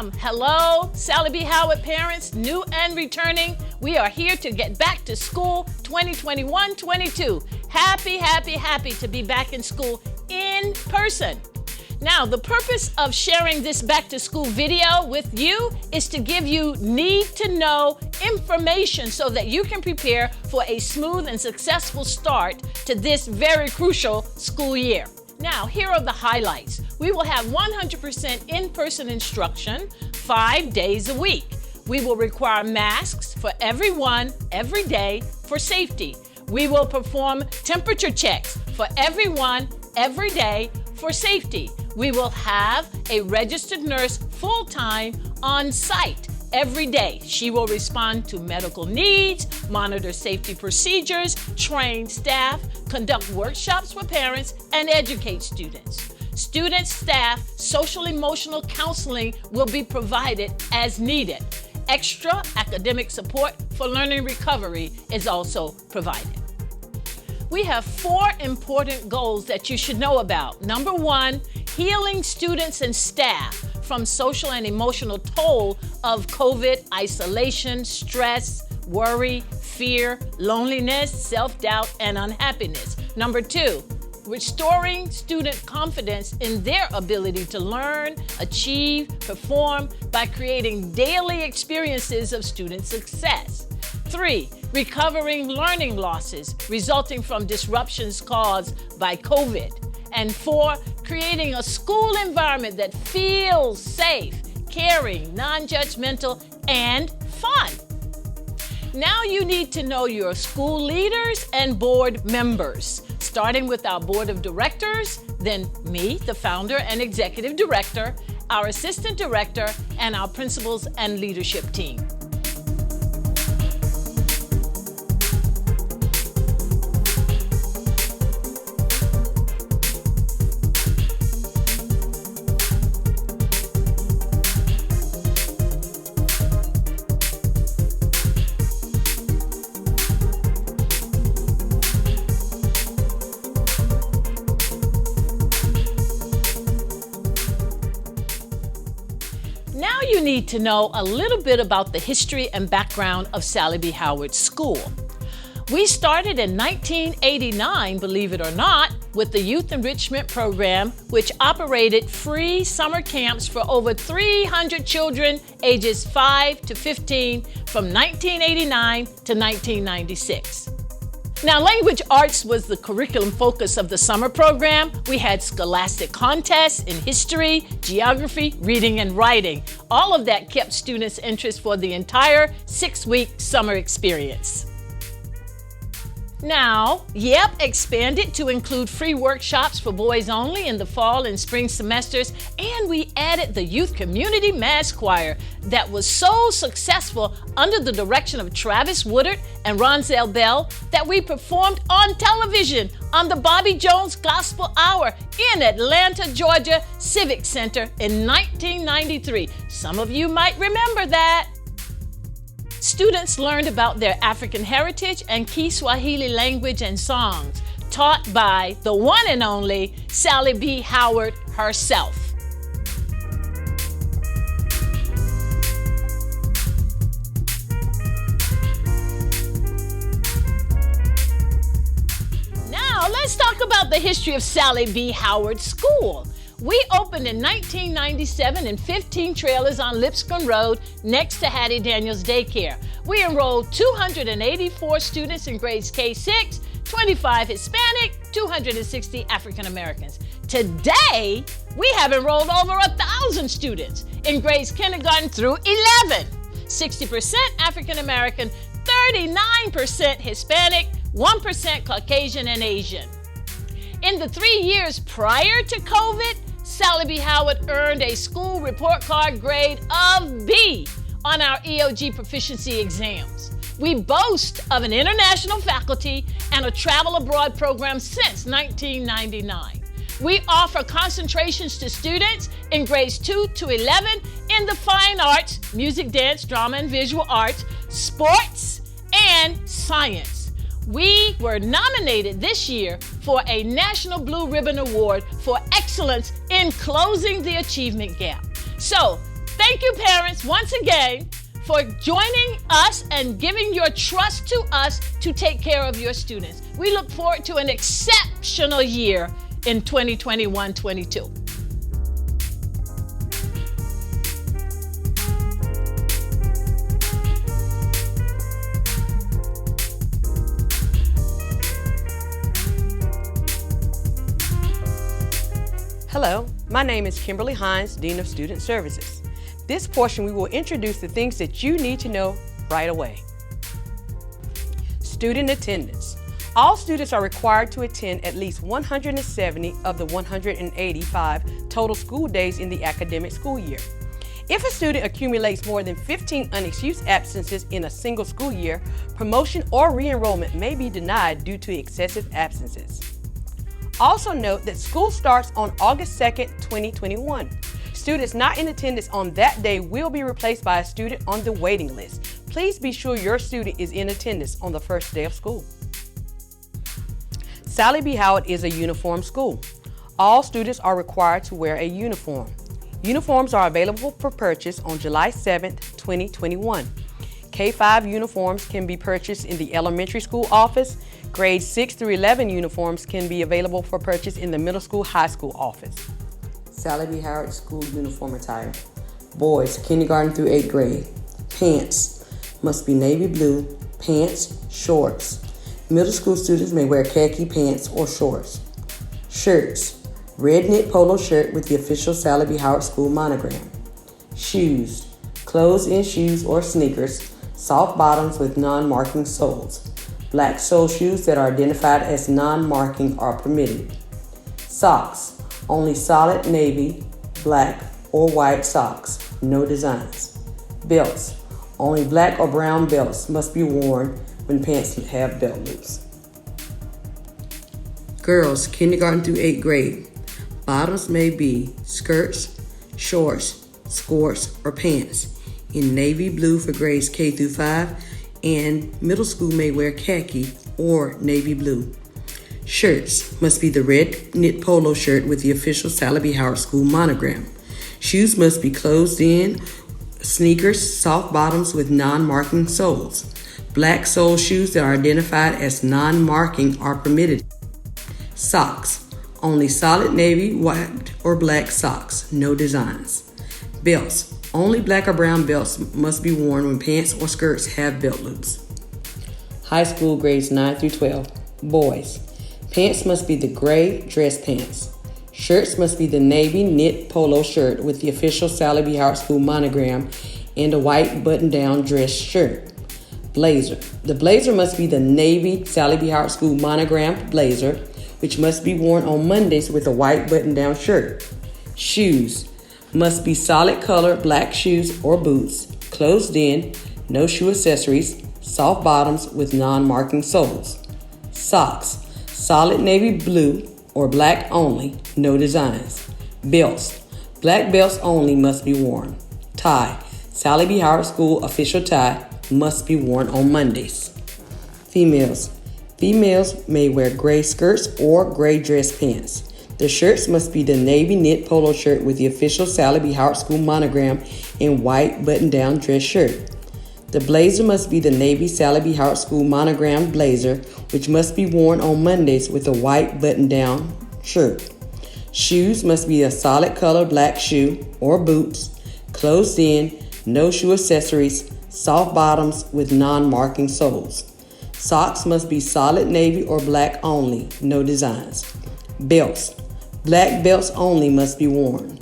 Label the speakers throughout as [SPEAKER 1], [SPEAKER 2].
[SPEAKER 1] Welcome. Hello, Sally B. Howard parents, new and returning. We are here to get back to school 2021-22. Happy to be back in school in person. Now, the purpose of sharing this back to school video with you is to give you need-to-know information so that you can prepare for a smooth and successful start to this very crucial school year. Now, here are the highlights. We will have 100% in-person instruction 5 days a week. We will require masks for everyone, every day, for safety. We will perform temperature checks for everyone, every day, for safety. We will have a registered nurse full-time on site every day. She will respond to medical needs, monitor safety procedures, train staff, conduct workshops for parents, and educate students. Student, staff, social-emotional counseling will be provided as needed. Extra academic support for learning recovery is also provided. We have 4 important goals that you should know about. Number 1, healing students and staff from social and emotional toll of COVID, isolation, stress, worry, fear, loneliness, self-doubt, and unhappiness. Number 2, restoring student confidence in their ability to learn, achieve, perform by creating daily experiences of student success. 3, recovering learning losses resulting from disruptions caused by COVID. And 4, creating a school environment that feels safe, caring, non-judgmental, and fun. Now you need to know your school leaders and board members, starting with our board of directors, then me, the founder and executive director, our assistant director, and our principals and leadership team. Now you need to know a little bit about the history and background of Sally B. Howard School. We started in 1989, believe it or not, with the Youth Enrichment Program, which operated free summer camps for over 300 children ages 5 to 15 from 1989 to 1996. Now, language arts was the curriculum focus of the summer program. We had scholastic contests in history, geography, reading, and writing. All of that kept students' interest for the entire 6-week summer experience. Now, expanded to include free workshops for boys only in the fall and spring semesters, and we added the Youth Community Mass Choir that was so successful under the direction of Travis Woodard and Ronzel Bell that we performed on television on the Bobby Jones Gospel Hour in Atlanta, Georgia Civic Center in 1993. Some of you might remember that. Students learned about their African heritage and key Swahili language and songs, taught by the one and only Sally B. Howard herself. Now, let's talk about the history of Sally B. Howard School. We opened in 1997 in 15 trailers on Lipscomb Road next to Hattie Daniels Daycare. We enrolled 284 students in grades K-6, 25 Hispanic, 260 African Americans. Today, we have enrolled over 1,000 students in grades kindergarten through 11, 60% African American, 39% Hispanic, 1% Caucasian and Asian. In the 3 years prior to COVID, Sally B. Howard earned a school report card grade of B on our EOG proficiency exams. We boast of an international faculty and a travel abroad program since 1999. We offer concentrations to students in grades 2 to 11 in the fine arts, music, dance, drama, and visual arts, sports, and science. We were nominated this year for a National Blue Ribbon Award for excellence in closing the achievement gap. So, thank you, parents, once again for joining us and giving your trust to us to take care of your students. We look forward to an exceptional year in 2021-22.
[SPEAKER 2] Hello, my name is Kimberly Hines, Dean of Student Services. This portion we will introduce the things that you need to know right away. Student attendance. All students are required to attend at least 170 of the 185 total school days in the academic school year. If a student accumulates more than 15 unexcused absences in a single school year, promotion or re-enrollment may be denied due to excessive absences. Also note that school starts on August 2nd, 2021. Students not in attendance on that day will be replaced by a student on the waiting list. Please be sure your student is in attendance on the first day of school. Sally B. Howard is a uniform school. All students are required to wear a uniform. Uniforms are available for purchase on July 7th, 2021. K-5 uniforms can be purchased in the elementary school office. Grades 6 through 11 uniforms can be available for purchase in the middle school, high school office.
[SPEAKER 3] Sally B. Howard School Uniform Attire. Boys, kindergarten through 8th grade. Pants must be navy blue, pants, shorts. Middle school students may wear khaki pants or shorts. Shirts, red knit polo shirt with the official Sally B. Howard School monogram. Shoes, closed-in shoes or sneakers, soft bottoms with non-marking soles. Black sole shoes that are identified as non-marking are permitted. Socks, only solid navy, black, or white socks, no designs. Belts, only black or brown belts must be worn when pants have belt loops. Girls, kindergarten through 8th grade. Bottoms may be skirts, shorts, skirts, or pants in navy blue for grades K through 5, and middle school may wear khaki or navy blue. Shirts must be the red knit polo shirt with the official Sally B. Howard School monogram. Shoes must be closed-in sneakers, soft bottoms with non-marking soles. Black sole shoes that are identified as non-marking are permitted. Socks, only solid navy, white, or black socks, no designs. Belts, only black or brown belts must be worn when pants or skirts have belt loops. High school grades 9 through 12. Boys, pants must be the gray dress pants. Shirts must be the navy knit polo shirt with the official Sally B. Howard School monogram and a white button-down dress shirt. Blazer. The blazer must be the navy Sally B. Howard School monogram blazer, which must be worn on Mondays with a white button-down shirt. Shoes must be solid color black shoes or boots, closed in, no shoe accessories, soft bottoms with non-marking soles. Socks, solid navy blue or black only, no designs. Belts, black belts only must be worn. Tie, Sally B. Howard School official tie must be worn on Mondays. Females may wear gray skirts or gray dress pants. The shirts must be the navy knit polo shirt with the official Sally B. Howard School monogram and white button-down dress shirt. The blazer must be the navy Sally B. Howard School monogram blazer, which must be worn on Mondays with a white button-down shirt. Shoes must be a solid color black shoe or boots, closed in, no shoe accessories, soft bottoms with non-marking soles. Socks must be solid navy or black only, no designs. Belts, black belts only must be worn.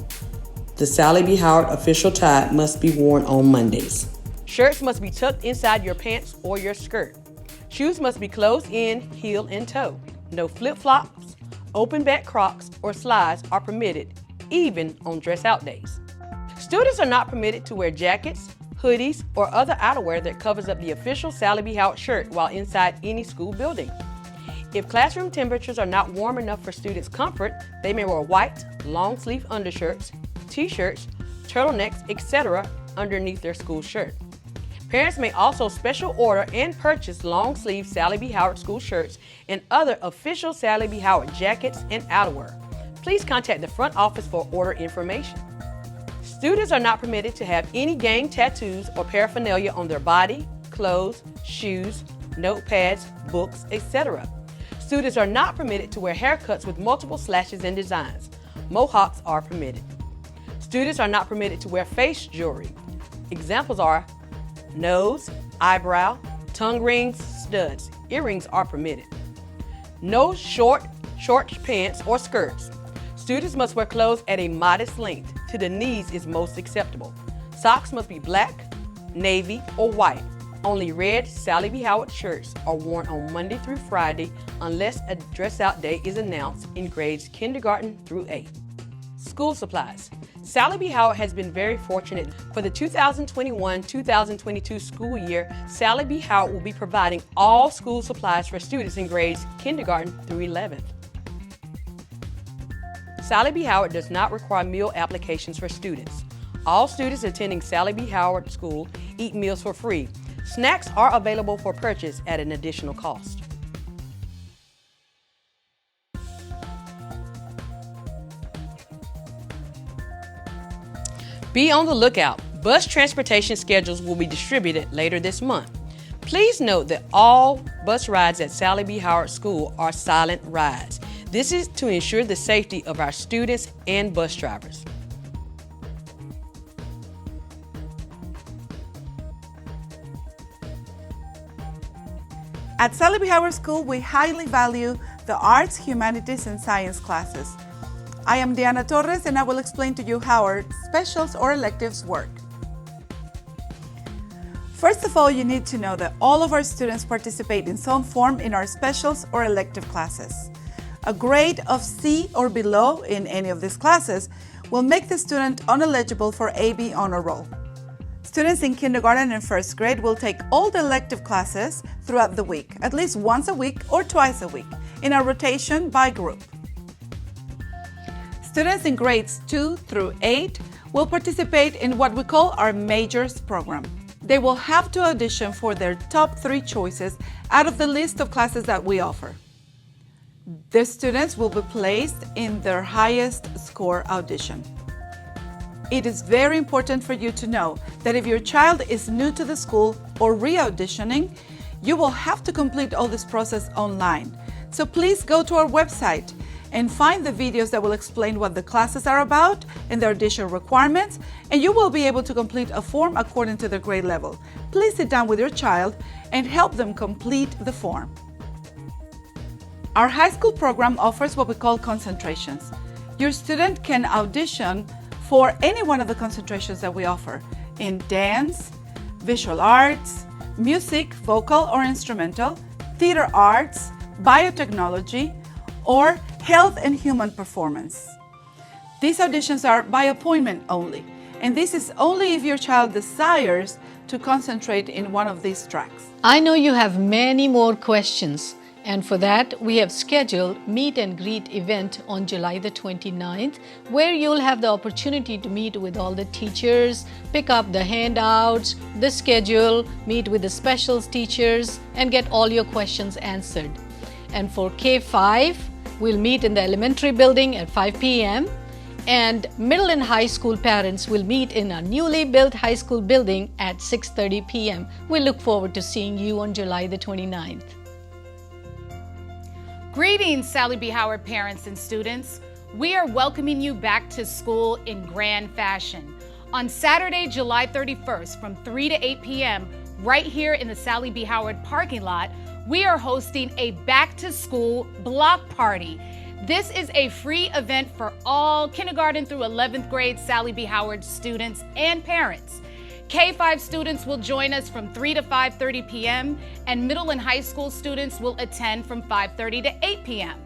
[SPEAKER 3] The Sally B. Howard official tie must be worn on Mondays.
[SPEAKER 2] Shirts must be tucked inside your pants or your skirt. Shoes must be closed in, heel, and toe. No flip-flops, open back Crocs, or slides are permitted, even on dress-out days. Students are not permitted to wear jackets, hoodies, or other outerwear that covers up the official Sally B. Howard shirt while inside any school building. If classroom temperatures are not warm enough for students' comfort, they may wear white, long-sleeve undershirts, t-shirts, turtlenecks, etc. underneath their school shirt. Parents may also special order and purchase long-sleeve Sally B. Howard school shirts and other official Sally B. Howard jackets and outerwear. Please contact the front office for order information. Students are not permitted to have any gang tattoos or paraphernalia on their body, clothes, shoes, notepads, books, etc. Students are not permitted to wear haircuts with multiple slashes and designs. Mohawks are permitted. Students are not permitted to wear face jewelry. Examples are nose, eyebrow, tongue rings, studs. Earrings are permitted. No short pants or skirts. Students must wear clothes at a modest length. To the knees is most acceptable. Socks must be black, navy, or white. Only red Sally B. Howard shirts are worn on Monday through Friday unless a dress-out day is announced in grades kindergarten through 8. School supplies. Sally B. Howard has been very fortunate. For the 2021-2022 school year, Sally B. Howard will be providing all school supplies for students in grades kindergarten through 11th. Sally B. Howard does not require meal applications for students. All students attending Sally B. Howard School eat meals for free. Snacks are available for purchase at an additional cost. Be on the lookout. Bus transportation schedules will be distributed later this month. Please note that all bus rides at Sally B. Howard School are silent rides. This is to ensure the safety of our students and bus drivers.
[SPEAKER 4] At Sally B. Howard School, we highly value the arts, humanities, and science classes. I am Diana Torres, and I will explain to you how our specials or electives work. First of all, you need to know that all of our students participate in some form in our specials or elective classes. A grade of C or below in any of these classes will make the student ineligible for AB honor roll. Students in kindergarten and first grade will take all the elective classes throughout the week, at least once a week or twice a week, in a rotation by group. Students in grades 2 through 8 will participate in what we call our majors program. They will have to audition for their top 3 choices out of the list of classes that we offer. The students will be placed in their highest score audition. It is very important for you to know that if your child is new to the school or re-auditioning, you will have to complete all this process online. So please go to our website and find the videos that will explain what the classes are about and their audition requirements, and you will be able to complete a form according to their grade level. Please sit down with your child and help them complete the form. Our high school program offers what we call concentrations. Your student can audition for any one of the concentrations that we offer in dance, visual arts, music, vocal or instrumental, theater arts, biotechnology, or health and human performance. These auditions are by appointment only, and this is only if your child desires to concentrate in one of these tracks.
[SPEAKER 1] I know you have many more questions, and for that we have scheduled meet and greet event on July the 29th, where you'll have the opportunity to meet with all the teachers, pick up the handouts, the schedule, meet with the specials teachers, and get all your questions answered. And for K5, we'll meet in the elementary building at 5 p.m. and middle and high school parents will meet in a newly built high school building at 6:30 p.m. We look forward to seeing you on July the 29th.
[SPEAKER 5] Greetings, Sally B. Howard parents and students. We are welcoming you back to school in grand fashion. On Saturday, July 31st from 3 to 8 p.m. right here in the Sally B. Howard parking lot, we are hosting a back-to-school block party. This is a free event for all kindergarten through 11th grade Sally B. Howard students and parents. K5 students will join us from 3 to 5:30 p.m. and middle and high school students will attend from 5:30 to 8 p.m.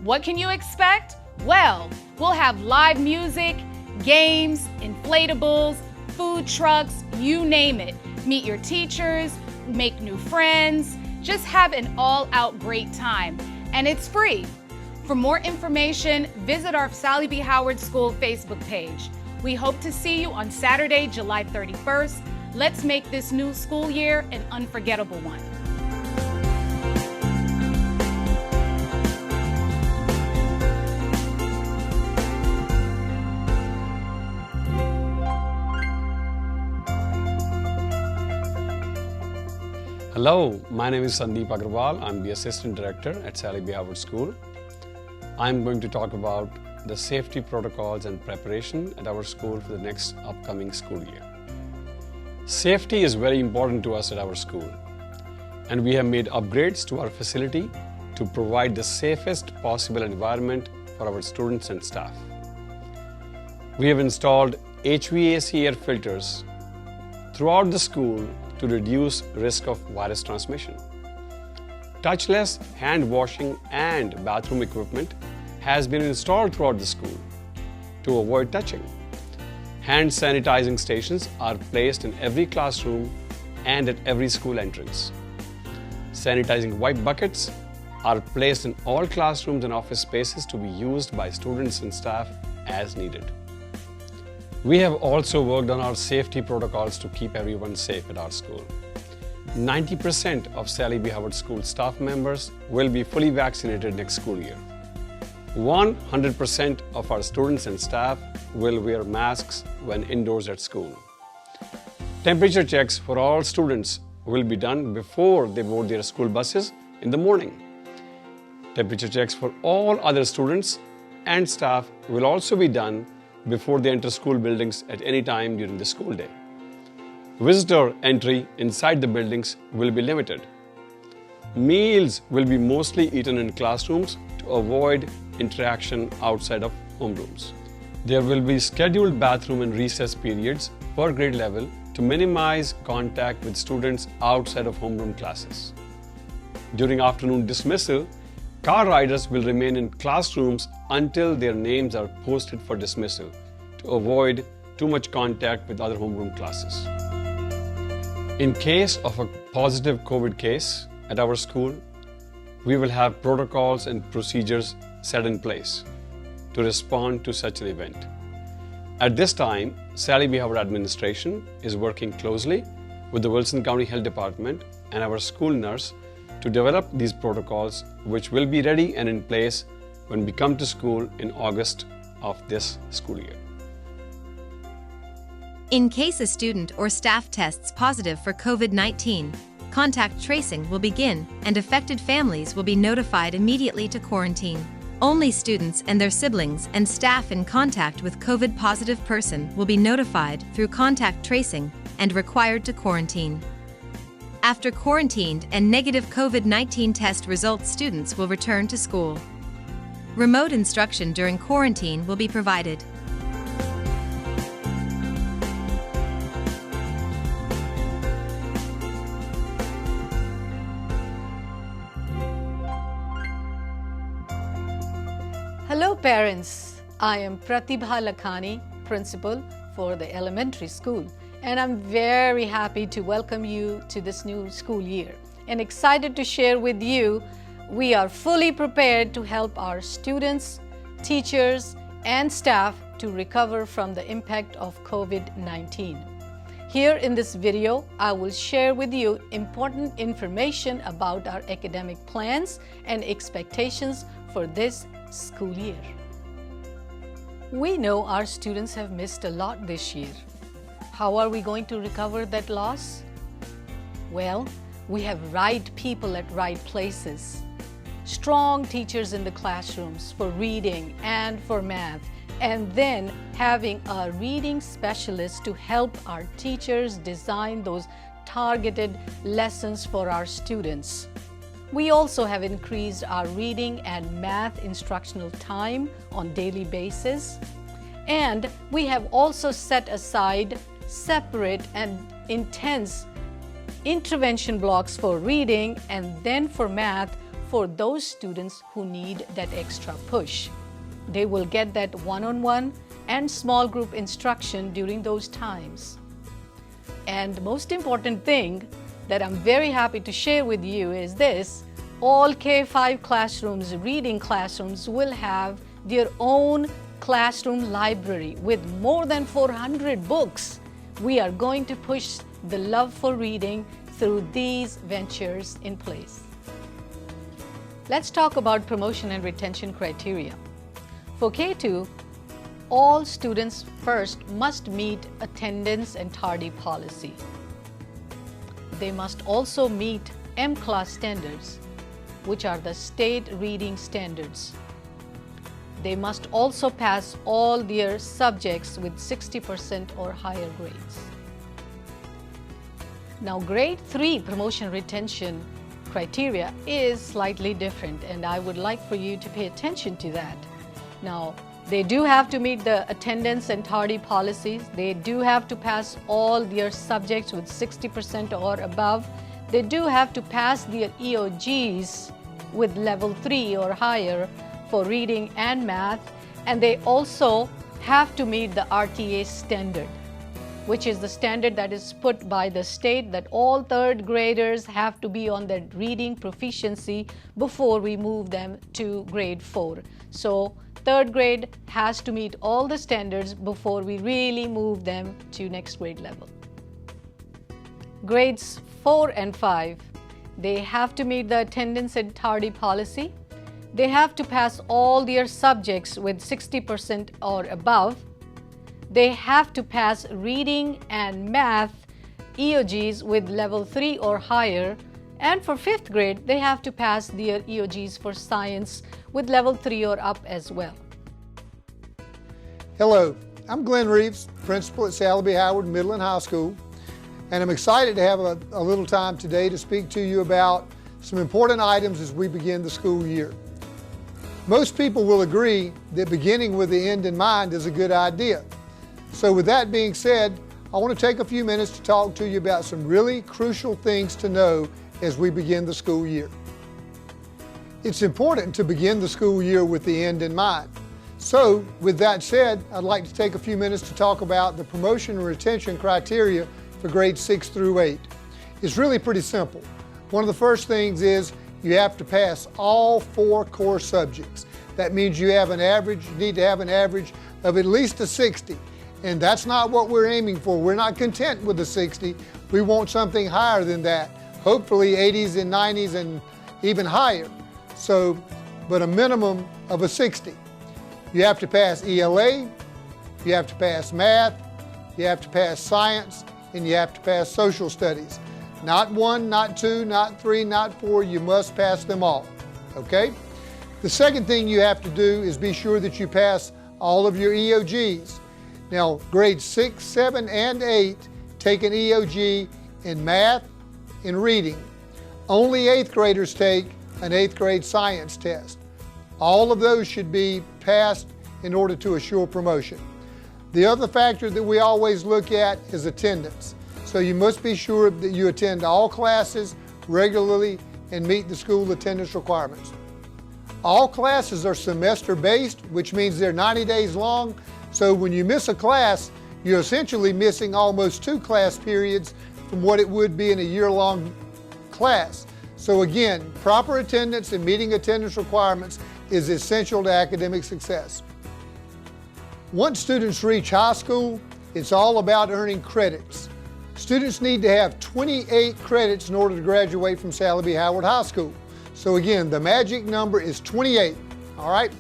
[SPEAKER 5] What can you expect? Well, we'll have live music, games, inflatables, food trucks, you name it. Meet your teachers, make new friends, just have an all-out great time. And it's free. For more information, visit our Sally B. Howard School Facebook page. We hope to see you on Saturday, July 31st. Let's make this new school year an unforgettable one.
[SPEAKER 6] Hello, my name is Sandeep Agrawal. I'm the Assistant Director at Sally B. Howard School. I'm going to talk about the safety protocols and preparation at our school for the next upcoming school year. Safety is very important to us at our school, and we have made upgrades to our facility to provide the safest possible environment for our students and staff. We have installed HVAC air filters throughout the school to reduce risk of virus transmission. Touchless hand washing and bathroom equipment has been installed throughout the school to avoid touching. Hand sanitizing stations are placed in every classroom and at every school entrance. Sanitizing wipe buckets are placed in all classrooms and office spaces to be used by students and staff as needed. We have also worked on our safety protocols to keep everyone safe at our school. 90% of Sally B. Howard School staff members will be fully vaccinated next school year. 100% of our students and staff will wear masks when indoors at school. Temperature checks for all students will be done before they board their school buses in the morning. Temperature checks for all other students and staff will also be done before they enter school buildings at any time during the school day. Visitor entry inside the buildings will be limited. Meals will be mostly eaten in classrooms to avoid interaction outside of homerooms. There will be scheduled bathroom and recess periods per grade level to minimize contact with students outside of homeroom classes. During afternoon dismissal, car riders will remain in classrooms until their names are posted for dismissal to avoid too much contact with other homeroom classes. In case of a positive COVID case at our school, we will have protocols and procedures set in place to respond to such an event. At this time, Sally B. Howard administration is working closely with the Wilson County Health Department and our school nurse to develop these protocols, which will be ready and in place when we come to school in August of this school year.
[SPEAKER 7] In case a student or staff tests positive for COVID-19, contact tracing will begin and affected families will be notified immediately to quarantine. Only students and their siblings and staff in contact with COVID-positive person will be notified through contact tracing and required to quarantine. After quarantined and negative COVID-19 test results, students will return to school. Remote instruction during quarantine will be provided.
[SPEAKER 8] Hello parents, I am Pratibha Lakhani, principal for the elementary school, and I'm very happy to welcome you to this new school year and excited to share with you we are fully prepared to help our students, teachers, and staff to recover from the impact of COVID-19. Here in this video, I will share with you important information about our academic plans and expectations for this school year. We know our students have missed a lot this year. How are we going to recover that loss? Well, we have right people at right places. Strong teachers in the classrooms for reading and for math, and then having a reading specialist to help our teachers design those targeted lessons for our students. We also have increased our reading and math instructional time on daily basis. And we have also set aside separate and intense intervention blocks for reading and then for math for those students who need that extra push. They will get that one-on-one and small group instruction during those times. And the most important thing that I'm very happy to share with you is this: all K-5 classrooms, reading classrooms, will have their own classroom library with more than 400 books. We are going to push the love for reading through these ventures in place. Let's talk about promotion and retention criteria. For K2, all students first must meet attendance and tardy policy. they must also meet M-class standards, which are the state reading standards. They must also pass all their subjects with 60% or higher grades. Now, grade 3 promotion retention criteria is slightly different, and I would like for you to pay attention to that. Now, they do have to meet the attendance and tardy policies. They do have to pass all their subjects with 60% or above. They do have to pass their EOGs with level 3 or higher for reading and math, and they also have to meet the RTA standard, which is the standard that is put by the state that all third graders have to be on their reading proficiency before we move them to grade 4. So third grade has to meet all the standards before we really move them to next grade level. Grades 4 and 5, they have to meet the attendance and tardy policy. They have to pass all their subjects with 60% or above. They have to pass reading and math EOGs with level 3 or higher. And for 5th grade, they have to pass their EOGs for science with level 3 or up as well.
[SPEAKER 9] Hello, I'm Glenn Reeves, principal at Sally B. Howard Middle and High School, and I'm excited to have a little time today to speak to you about some important items as we begin the school year. Most people will agree that beginning with the end in mind is a good idea. So with that being said, I want to take a few minutes to talk to you about some really crucial things to know as we begin the school year. It's important to begin the school year with the end in mind. So with that said, I'd like to take a few minutes to talk about the promotion and retention criteria for grades 6 through 8. It's really pretty simple. One of the first things is you have to pass all 4 core subjects. That means you need to have an average of at least a 60. And that's not what we're aiming for. We're not content with a 60. We want something higher than that. Hopefully 80s and 90s and even higher. But a minimum of a 60. You have to pass ELA, you have to pass math, you have to pass science, and you have to pass social studies. Not 1, not 2, not 3, not 4, you must pass them all, okay? The second thing you have to do is be sure that you pass all of your EOGs. Now, grades 6, 7, and 8 take an EOG in math and reading. Only 8th graders take an 8th grade science test. All of those should be passed in order to assure promotion. The other factor that we always look at is attendance. So you must be sure that you attend all classes regularly and meet the school attendance requirements. All classes are semester-based, which means they're 90 days long. So when you miss a class, you're essentially missing almost 2 class periods from what it would be in a year-long class. So again, proper attendance and meeting attendance requirements is essential to academic success. Once students reach high school, it's all about earning credits. Students need to have 28 credits in order to graduate from Sally B. Howard High School. So again, the magic number is 28, all right?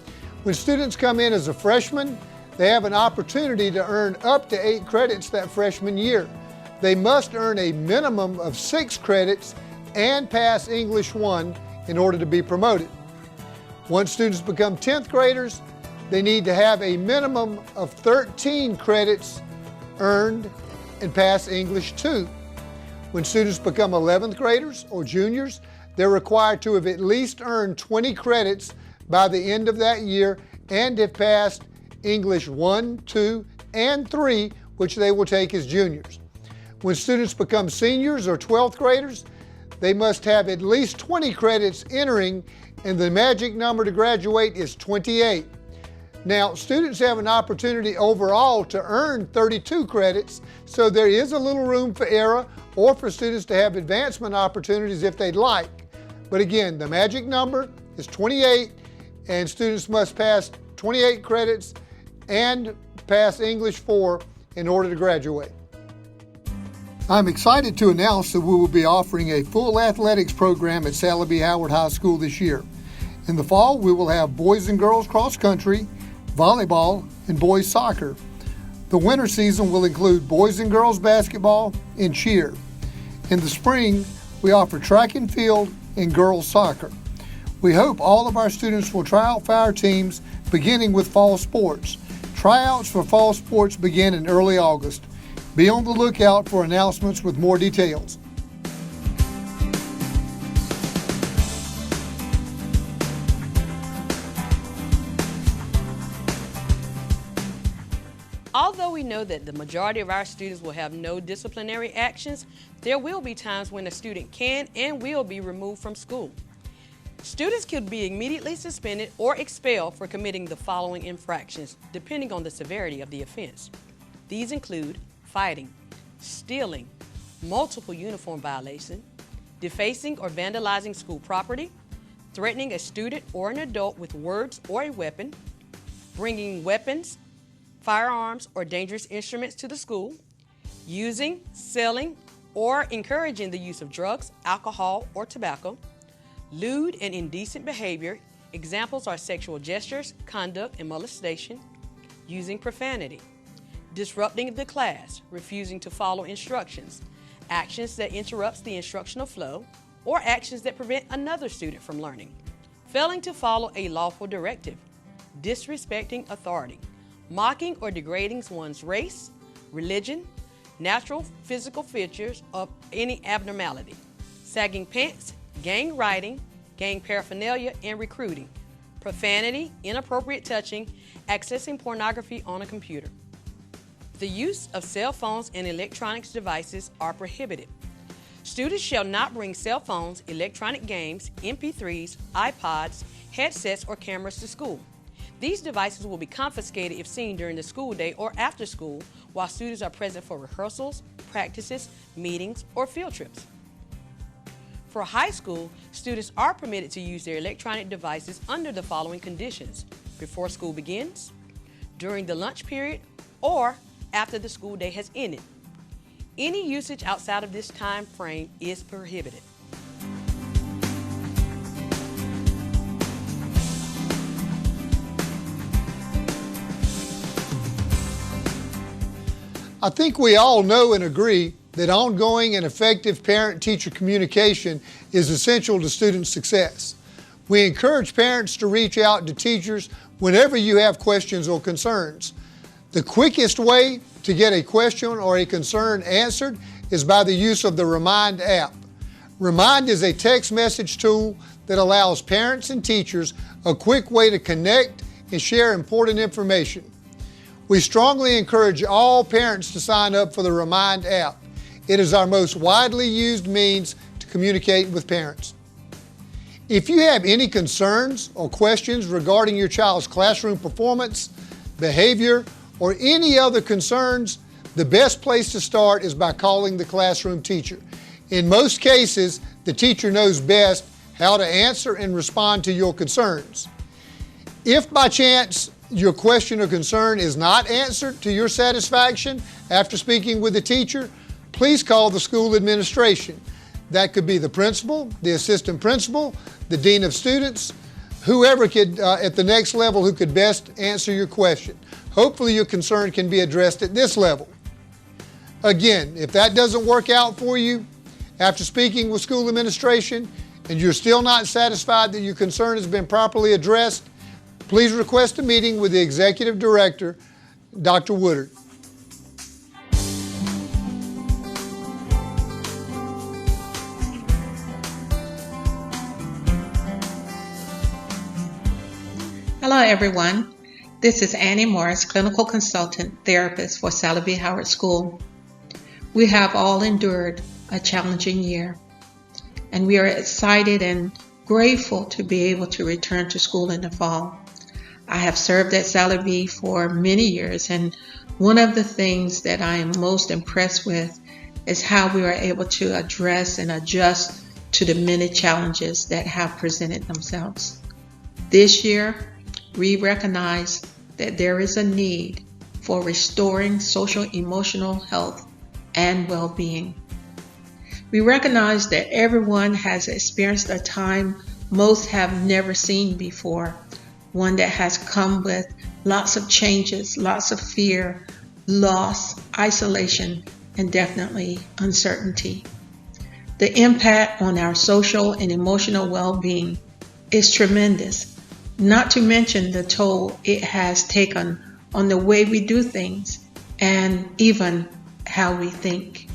[SPEAKER 9] When students come in as a freshman, they have an opportunity to earn up to 8 credits that freshman year. They must earn a minimum of 6 credits and pass English 1 in order to be promoted. Once students become 10th graders, they need to have a minimum of 13 credits earned and pass English 2. When students become 11th graders or juniors, they're required to have at least earned 20 credits by the end of that year and have passed English 1, 2, and 3, which they will take as juniors. When students become seniors or 12th graders, they must have at least 20 credits entering, and the magic number to graduate is 28. Now, students have an opportunity overall to earn 32 credits, so there is a little room for error or for students to have advancement opportunities if they'd like. But again, the magic number is 28, and students must pass 28 credits and pass English 4 in order to graduate. I'm excited to announce that we will be offering a full athletics program at Sally B. Howard High School this year. In the fall, we will have boys and girls cross country, volleyball, and boys soccer. The winter season will include boys and girls basketball and cheer. In the spring, we offer track and field and girls soccer. We hope all of our students will try out for our teams beginning with fall sports. Tryouts for fall sports begin in early August. Be on the lookout for announcements with more details.
[SPEAKER 2] Although we know that the majority of our students will have no disciplinary actions, there will be times when a student can and will be removed from school. Students could be immediately suspended or expelled for committing the following infractions, depending on the severity of the offense. These include fighting, stealing, multiple uniform violations, defacing or vandalizing school property, threatening a student or an adult with words or a weapon, bringing weapons, firearms, or dangerous instruments to the school, using, selling, or encouraging the use of drugs, alcohol, or tobacco, lewd and indecent behavior. Examples are sexual gestures, conduct, and molestation, using profanity, disrupting the class, refusing to follow instructions, actions that interrupts the instructional flow, or actions that prevent another student from learning, failing to follow a lawful directive, disrespecting authority, mocking or degrading one's race, religion, natural physical features of any abnormality, sagging pants, gang writing, gang paraphernalia, and recruiting, profanity, inappropriate touching, accessing pornography on a computer. The use of cell phones and electronics devices are prohibited. Students shall not bring cell phones, electronic games, MP3s, iPods, headsets, or cameras to school. These devices will be confiscated if seen during the school day or after school while students are present for rehearsals, practices, meetings, or field trips. For high school, students are permitted to use their electronic devices under the following conditions: before school begins, during the lunch period, or after the school day has ended. Any usage outside of this time frame is prohibited.
[SPEAKER 9] I think we all know and agree that ongoing and effective parent-teacher communication is essential to student success. We encourage parents to reach out to teachers whenever you have questions or concerns. The quickest way to get a question or a concern answered is by the use of the Remind app. Remind is a text message tool that allows parents and teachers a quick way to connect and share important information. We strongly encourage all parents to sign up for the Remind app. It is our most widely used means to communicate with parents. If you have any concerns or questions regarding your child's classroom performance, behavior, or any other concerns, the best place to start is by calling the classroom teacher. In most cases, the teacher knows best how to answer and respond to your concerns. If by chance your question or concern is not answered to your satisfaction after speaking with the teacher, please call the school administration. That could be the principal, the assistant principal, the dean of students, whoever could at the next level who could best answer your question. Hopefully your concern can be addressed at this level. Again, if that doesn't work out for you after speaking with school administration and you're still not satisfied that your concern has been properly addressed, please request a meeting with the Executive Director, Dr. Woodard.
[SPEAKER 10] Hello everyone, this is Annie Morris, Clinical Consultant Therapist for Sally B. Howard School. We have all endured a challenging year, and we are excited and grateful to be able to return to school in the fall. I have served at Sally B for many years, and one of the things that I am most impressed with is how we are able to address and adjust to the many challenges that have presented themselves. This year, we recognize that there is a need for restoring social emotional health and well-being. We recognize that everyone has experienced a time most have never seen before, one that has come with lots of changes, lots of fear, loss, isolation, and definitely uncertainty. The impact on our social and emotional well-being is tremendous, not to mention the toll it has taken on the way we do things and even how we think.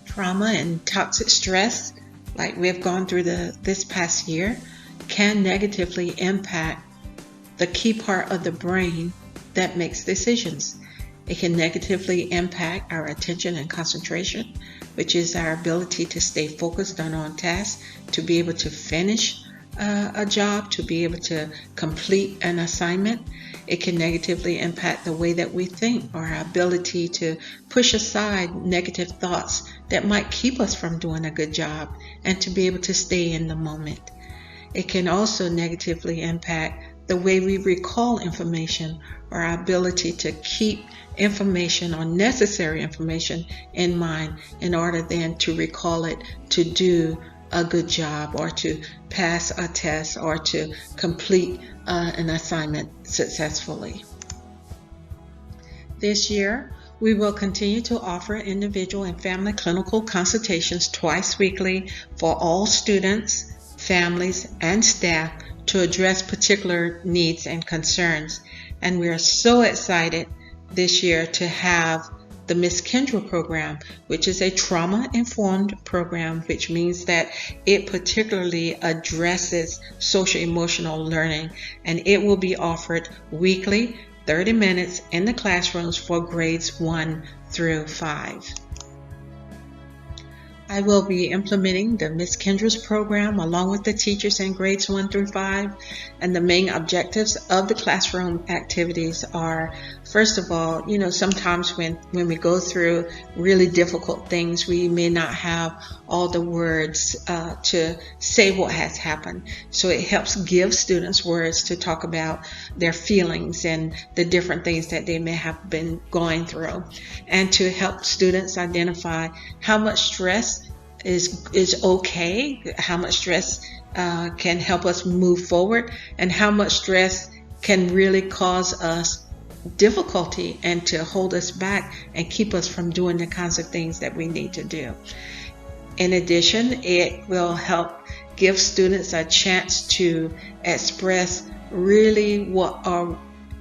[SPEAKER 10] Trauma and toxic stress, like we've gone through this past year, can negatively impact the key part of the brain that makes decisions. It can negatively impact our attention and concentration, which is our ability to stay focused on tasks, to be able to finish a job, to be able to complete an assignment. It can negatively impact the way that we think, or our ability to push aside negative thoughts that might keep us from doing a good job, and to be able to stay in the moment. It can also negatively impact the way we recall information, or our ability to keep information or necessary information in mind in order then to recall it to do a good job, or to pass a test, or to complete an assignment successfully. This year, we will continue to offer individual and family clinical consultations twice weekly for all students, families, and staff to address particular needs and concerns. And we are so excited this year to have the Miss Kendra program, which is a trauma-informed program, which means that it particularly addresses social-emotional learning, and it will be offered weekly, 30 minutes in the classrooms for grades 1 through 5. I will be implementing the Miss Kendra's program along with the teachers in grades 1 through 5, and the main objectives of the classroom activities are, first of all, sometimes when we go through really difficult things, we may not have all the words to say what has happened. So it helps give students words to talk about their feelings and the different things that they may have been going through, and to help students identify how much stress is okay, how much stress can help us move forward, and how much stress can really cause us difficulty and to hold us back and keep us from doing the kinds of things that we need to do. In addition, it will help give students a chance to express really what are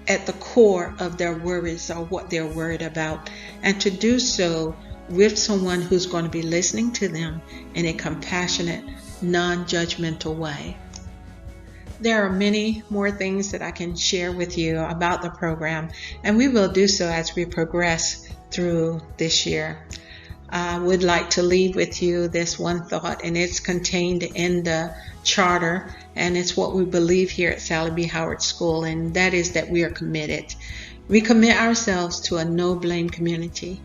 [SPEAKER 10] at the core of their worries or what they're worried about, and to do so with someone who's going to be listening to them in a compassionate, non-judgmental way. There are many more things that I can share with you about the program, and we will do so as we progress through this year. I would like to leave with you this one thought, and it's contained in the charter, and it's what we believe here at Sally B. Howard School, and that is that we are committed. We commit ourselves to a no-blame community.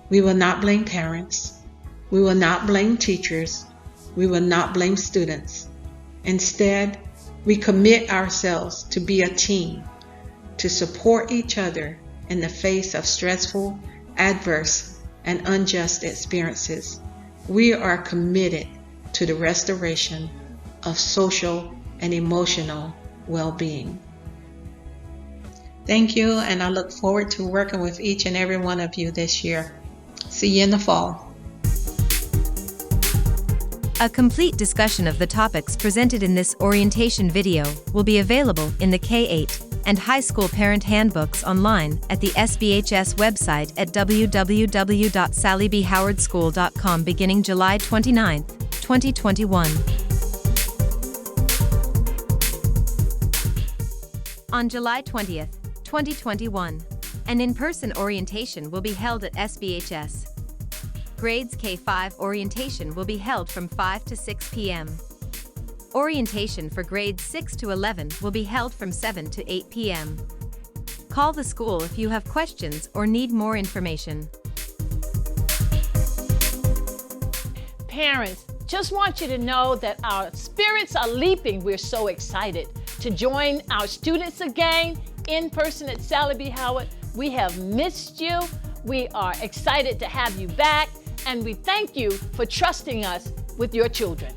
[SPEAKER 10] We will not blame parents. We will not blame teachers. We will not blame students. Instead, we commit ourselves to be a team, to support each other in the face of stressful, adverse, and unjust experiences. We are committed to the restoration of social and emotional well-being. Thank you, and I look forward to working with each and every one of you this year. See you in the fall.
[SPEAKER 7] A complete discussion of the topics presented in this orientation video will be available in the K-8 and High School Parent Handbooks online at the SBHS website at www.sallybhowardschool.com beginning July 29, 2021. On July 20th, 2021, an in-person orientation will be held at SBHS. Grades K-5 orientation will be held from 5 to 6 p.m. Orientation for grades 6 to 11 will be held from 7 to 8 p.m. Call the school if you have questions or need more information.
[SPEAKER 1] Parents, just want you to know that our spirits are leaping. We're so excited to join our students again in person at Sally B. Howard. We have missed you. We are excited to have you back, and we thank you for trusting us with your children.